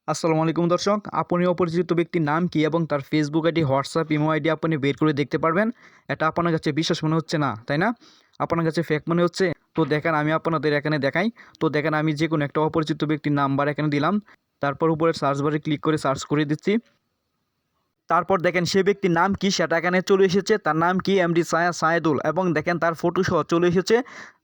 আসসালামু আলাইকুম দর্শক, আপনি অপরিচিত ব্যক্তির নাম কি এবং তার Facebook ID, WhatsApp, imo ID আপনি বের করে দেখতে পারবেন। এটা আপনার কাছে বিশ্বাস মনে হচ্ছে না, তাই না? আপনার কাছে ফেক মনে হচ্ছে। তো দেখেন, আমি আপনাদের এখানে দেখাই। তো দেখেন, আমি যে কোনো একটা অপরিচিত ব্যক্তির নাম্বার এখানে দিলাম, তারপর উপরে সার্চ বারে ক্লিক করে সার্চ করে দিচ্ছি। তারপর দেখেন সে ব্যক্তির নাম কি সেটা এখানে চলে এসেছে। তার নাম কি এমডি সায়েদুল, এবং দেখেন তার ফটো সহ চলে এসেছে।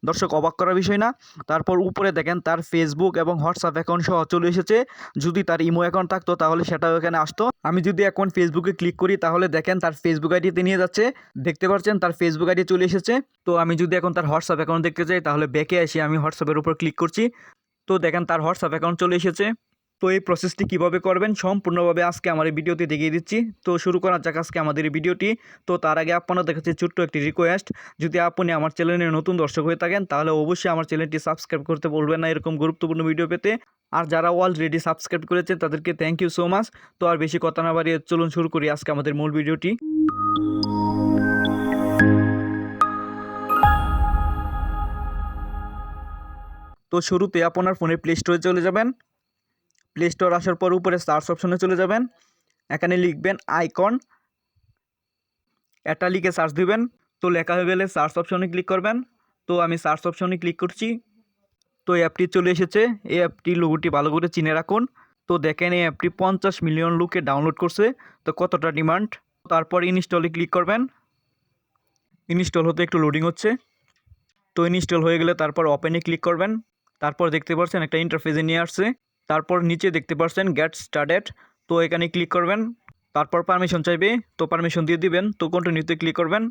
দর্শক, অবাক করার বিষয় না? তারপর উপরে দেখেন তার ফেসবুক এবং হোয়াটসঅ্যাপ অ্যাকাউন্ট সহ চলে এসেছে। যদি তার ইমো অ্যাকাউন্ট থাকতো তাহলে সেটাও এখানে আসতো। আমি যদি এখন ফেসবুকে ক্লিক করি তাহলে দেখেন তার ফেসবুক আইডিতে নিয়ে যাচ্ছে। দেখতে পাচ্ছেন তার ফেসবুক আইডি চলে এসেছে। তো আমি যদি এখন তার হোয়াটসঅ্যাপ অ্যাকাউন্ট দেখতে চাই তাহলে ব্যাকে এসে আমি হোয়াটসঅ্যাপের উপর ক্লিক করছি। তো দেখেন তার হোয়াটসঅ্যাপ অ্যাকাউন্ট চলে এসেছে। তো এই প্রসেসটি কিভাবে করবেন সম্পূর্ণভাবে আজকে আমার এই ভিডিওতে দেখিয়ে দিচ্ছি। তো শুরু করা যাক আজকে আমাদের এই ভিডিওটি। তো তার আগে আপনাদের কাছে ছোট্ট একটি রিকোয়েস্ট, যদি আপনি আমার চ্যানেলের নতুন দর্শক হয়ে থাকেন তাহলে অবশ্যই আমার চ্যানেলটি সাবস্ক্রাইব করতে বলবেন না এরকম গুরুত্বপূর্ণ ভিডিও পেতে। আর যারা অলরেডি সাবস্ক্রাইব করেছেন তাদেরকে থ্যাংক ইউ সো মাচ। তো আর বেশি কথা না বাড়িয়ে চলুন শুরু করি আজকে আমাদের মূল ভিডিওটি। তো শুরুতে আপনার ফোনে প্লে স্টোরে চলে যাবেন। প্লে স্টোর আসার পর উপরে সার্চ অপশনে চলে যাবেন। এখানে লিখবেন আইকন, এটা লিখে সার্চ দিবেন। তো লেখা হয়ে গেলে সার্চ অপশনে ক্লিক করবেন। তো আমি সার্চ অপশনে ক্লিক করছি। তো এই অ্যাপটি চলে এসেছে। এই অ্যাপটি লোগোটি ভালো করে চিনে রাখুন। তো দেখেন এই অ্যাপটি 50 মিলিয়ন লোকে ডাউনলোড করছে। তো কতটা ডিমান্ড। তারপর ইনস্টলে ক্লিক করবেন। ইনস্টল হতে একটু লোডিং হচ্ছে। তো ইনস্টল হয়ে গেলে তারপর ওপেনে ক্লিক করবেন। তারপর দেখতে পাচ্ছেন একটা ইন্টারফেসে নিয়ে আসছে। তারপর নিচে দেখতে পাচ্ছেন গেট স্টার্টেড। তো এখানে ক্লিক করবেন। তারপর পারমিশন চাইবে, তো পারমিশন দিয়ে দিবেন। তো কন্টিনিউতে ক্লিক করবেন।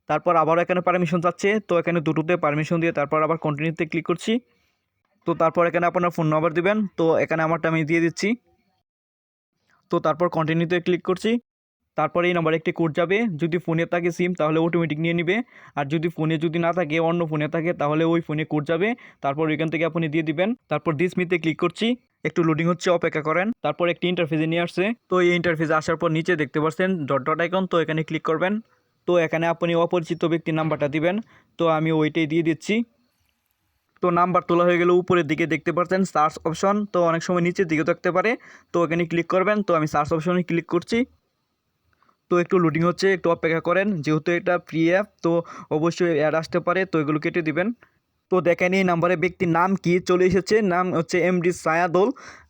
তারপর আবারও এখানে পারমিশন চাচ্ছে। তো এখানে দুটোতে পারমিশন দিয়ে তারপর আবার কন্টিনিউতে ক্লিক করছি। তো তারপর এখানে আপনার ফোন নাম্বার দিবেন। তো এখানে আমারটা আমি দিয়ে দিচ্ছি। তো তারপর কন্টিনিউতে ক্লিক করছি। তারপরে এই নাম্বারে একটি কোড যাবে। যদি ফোনে থাকে সিম তাহলে অটোমেটিক নিয়ে নিবে। আর যদি ফোনে যদি না থাকে, অন্য ফোনে থাকে, তাহলে ওই ফোনে কোড যাবে। তারপর ওইখান থেকে আপনি দিয়ে দিবেন। তারপর দিস মিতে ক্লিক করছি। একটু লোডিং হচ্ছে, অপেক্ষা করেন। তারপর একটি ইন্টারফেসে নিয়ে আসছে। তো এই ইন্টারফেসে আসার পর নিচে দেখতে পাচ্ছেন ডট ডট আইকন। তো এখানে ক্লিক করবেন। তো এখানে আপনি অপরিচিত ব্যক্তির নাম্বারটা দিবেন। তো আমি ওইটাই দিয়ে দিচ্ছি। তো নাম্বার তোলা হয়ে গেলে উপরের দিকে দেখতে পাচ্ছেন সার্চ অপশন। তো অনেক সময় নিচের দিকে থাকতে পারে। তো এখানে ক্লিক করবেন। তো আমি সার্চ অপশনে ক্লিক করছি। তো একটু লোডিং হচ্ছে, একটু অপেক্ষা করেন। যেহেতু এটা ফ্রি অ্যাপ, তো অবশ্যই অ্যাড আসতে পারে, তো এগুলো কেটে দিবেন। তো দেখেন এই নাম্বারে ব্যক্তির নাম কি চলে এসেছে। নাম হচ্ছে এমডি সায়াদুল,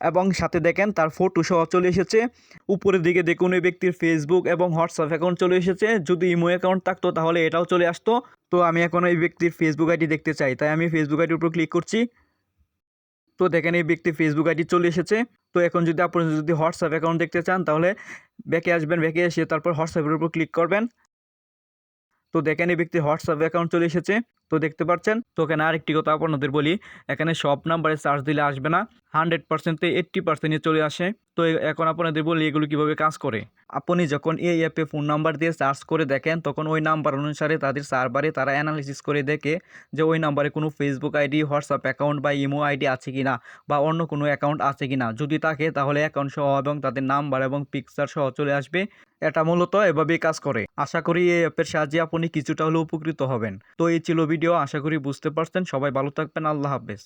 এবং সাথে দেখেন তার ফটো সহ চলে এসেছে। উপরের দিকে দেখুন এই ব্যক্তির ফেসবুক এবং হোয়াটসঅ্যাপ অ্যাকাউন্ট চলে এসেছে। যদি ইমো অ্যাকাউন্ট থাকতো তাহলে এটাও চলে আসতো। তো আমি এখন এই ব্যক্তির ফেসবুক আইডি দেখতে চাই, তাই আমি ফেসবুক আইডির উপর ক্লিক করছি। তো দেখেন এই ব্যক্তির ফেসবুক আইডি চলে এসেছে। তো এখন যদি আপনি যদি হোয়াটসঅ্যাপ অ্যাকাউন্ট দেখতে চান তাহলে ব্যাকে আসবেন। ব্যাকে এসে তারপর হোয়াটসঅ্যাপের উপর ক্লিক করবেন। তো দেখেন এই ব্যক্তির হোয়াটসঅ্যাপ অ্যাকাউন্ট চলে এসেছে। তো দেখতে পাচ্ছেন। তো এখানে আরেকটি কথা আপনাদের বলি, এখানে সব নাম্বারে চার্জ দিলে আসবে না, 100%-তে 80%-এ চলে আসে। তো এখন আপনাদের বলি এগুলো কিভাবে কাজ করে। আপনি যখন এই অ্যাপে ফোন নাম্বার দিয়ে সার্চ করে দেখেন, তখন ওই নাম্বার অনুসারে তাদের সার্ভারে তারা অ্যানালিসিস করে দেখে যে ওই নাম্বারে কোনো ফেসবুক আইডি, হোয়াটসঅ্যাপ অ্যাকাউন্ট বা ইমো আইডি আছে কিনা, বা অন্য কোনো অ্যাকাউন্ট আছে কিনা। যদি থাকে তাহলে অ্যাকাউন্ট সহ এবং তাদের নাম্বার এবং পিকচার সহ চলে আসবে। এটা মূলত এভাবেই কাজ করে। আশা করি এই অ্যাপের সাহায্যে আপনি কিছুটা হলেও উপকৃত হবেন। তো এই ছিল ভিডিও, আশা করি বুঝতে পারছেন। সবাই ভালো থাকবেন। আল্লাহ হাফেজ।